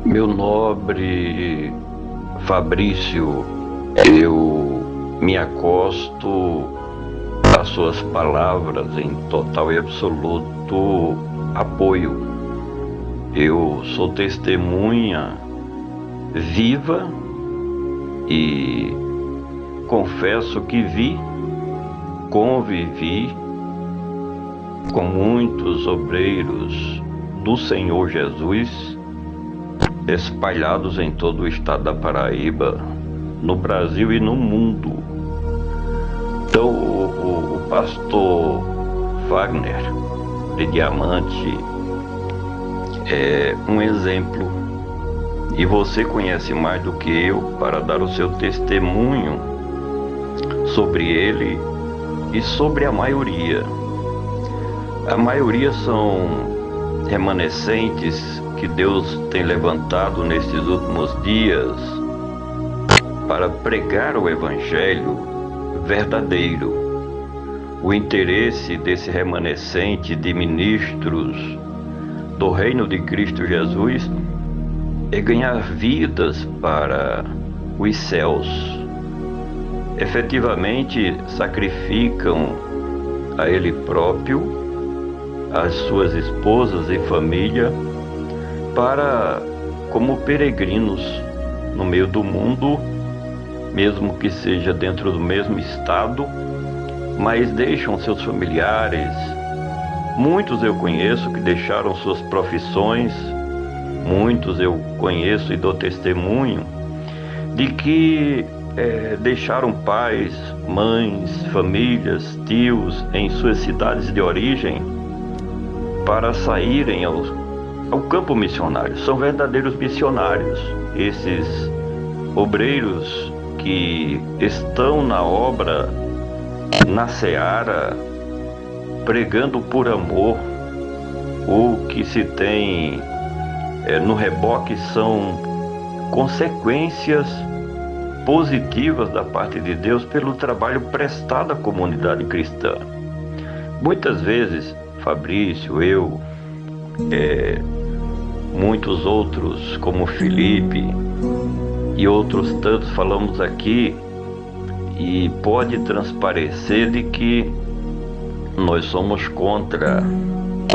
Meu nobre Fabrício, eu me acosto às suas palavras em total e absoluto apoio. Eu sou testemunha viva e confesso que convivi com muitos obreiros do Senhor Jesus espalhados em todo o estado da Paraíba, no Brasil e no mundo. Então, o pastor Wagner de Diamante é um exemplo, e você conhece mais do que eu para dar o seu testemunho sobre ele e sobre a maioria. A maioria são remanescentes que Deus tem levantado nestes últimos dias para pregar o Evangelho verdadeiro. O interesse desse remanescente de ministros do Reino de Cristo Jesus é ganhar vidas para os céus. Efetivamente sacrificam a Ele próprio, as suas esposas e família, como peregrinos no meio do mundo, mesmo que seja dentro do mesmo estado, mas deixam seus familiares. Muitos eu conheço que deixaram suas profissões, muitos eu conheço e dou testemunho de que deixaram pais, mães, famílias, tios em suas cidades de origem para saírem ao campo missionário. São verdadeiros missionários, esses obreiros que estão na obra, na seara, pregando por amor. O que se tem no reboque são consequências positivas da parte de Deus pelo trabalho prestado à comunidade cristã. Muitas vezes, Fabrício, eu, muitos outros, como Felipe e outros tantos, falamos aqui, e pode transparecer de que nós somos contra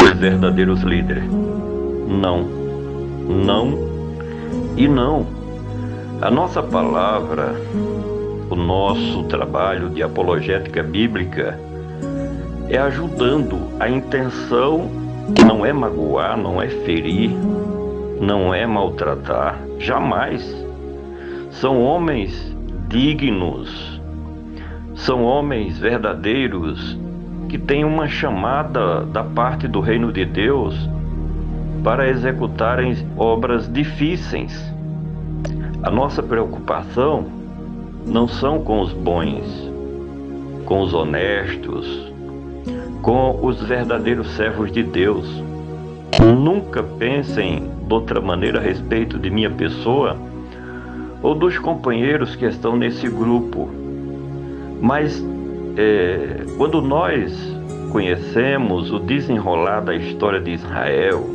os verdadeiros líderes. Não, não e não. A nossa palavra, o nosso trabalho de apologética bíblica é ajudando. A intenção não é magoar, não é ferir, não é maltratar, jamais. São homens dignos, são homens verdadeiros que têm uma chamada da parte do reino de Deus para executarem obras difíceis. A nossa preocupação não são com os bons, com os honestos, com os verdadeiros servos de Deus. Nunca pensem de outra maneira a respeito de minha pessoa ou dos companheiros que estão nesse grupo. Mas quando nós conhecemos o desenrolar da história de Israel,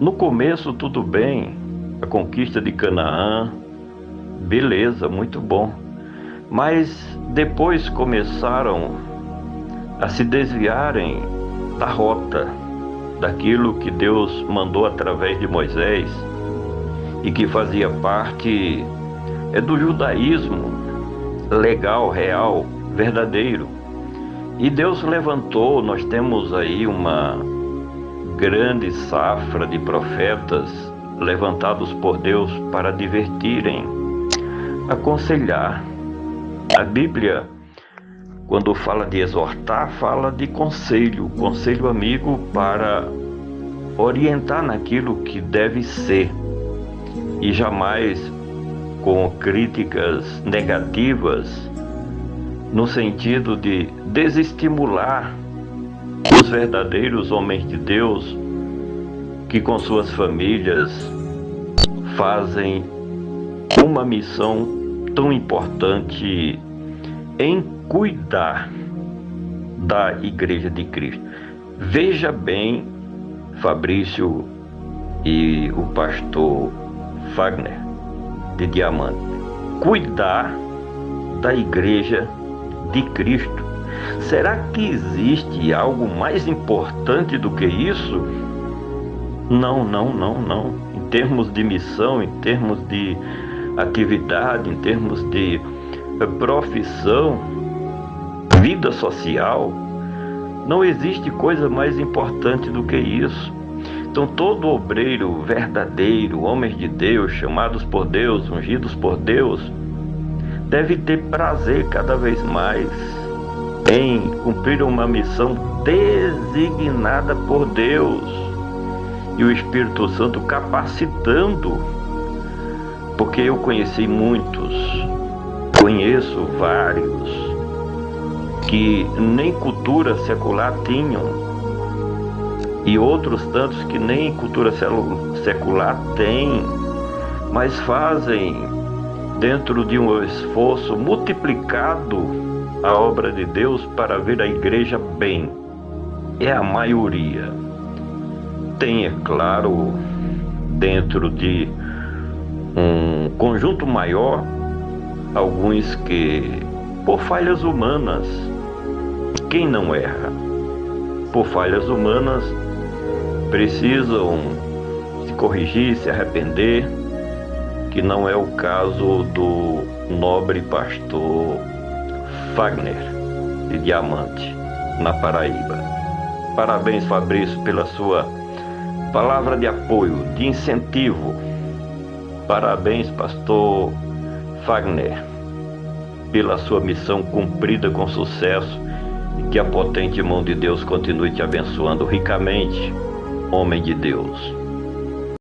no começo tudo bem, a conquista de Canaã, beleza, muito bom. Mas depois começaram a se desviarem da rota, daquilo que Deus mandou através de Moisés e que fazia parte do judaísmo legal, real, verdadeiro. E Deus levantou, nós temos aí uma grande safra de profetas levantados por Deus para advertirem, aconselhar. A Bíblia, quando fala de exortar, fala de conselho amigo para orientar naquilo que deve ser, e jamais com críticas negativas, no sentido de desestimular os verdadeiros homens de Deus que com suas famílias fazem uma missão tão importante em cuidar da Igreja de Cristo. Veja bem, Fabrício, e o pastor Fagner de Diamante. Cuidar da igreja de Cristo. Será que existe algo mais importante do que isso? Não. Em termos de missão, em termos de atividade, em termos de profissão, vida social, não existe coisa mais importante do que isso. Então todo obreiro verdadeiro, homens de Deus, chamados por Deus, ungidos por Deus, deve ter prazer cada vez mais em cumprir uma missão designada por Deus e o Espírito Santo capacitando, porque eu conheci muitos, conheço vários que nem cultura secular tinham e outros tantos que nem cultura secular têm, mas fazem dentro de um esforço multiplicado a obra de Deus para ver a igreja bem. É a maioria. Tem, é claro, dentro de um conjunto maior, alguns que, por falhas humanas, quem não erra? Por falhas humanas, precisam se corrigir, se arrepender, que não é o caso do nobre pastor Fagner de Diamante, na Paraíba. Parabéns, Fabrício, pela sua palavra de apoio, de incentivo. Parabéns, pastor Fagner, pela sua missão cumprida com sucesso e que a potente mão de Deus continue te abençoando ricamente, homem de Deus.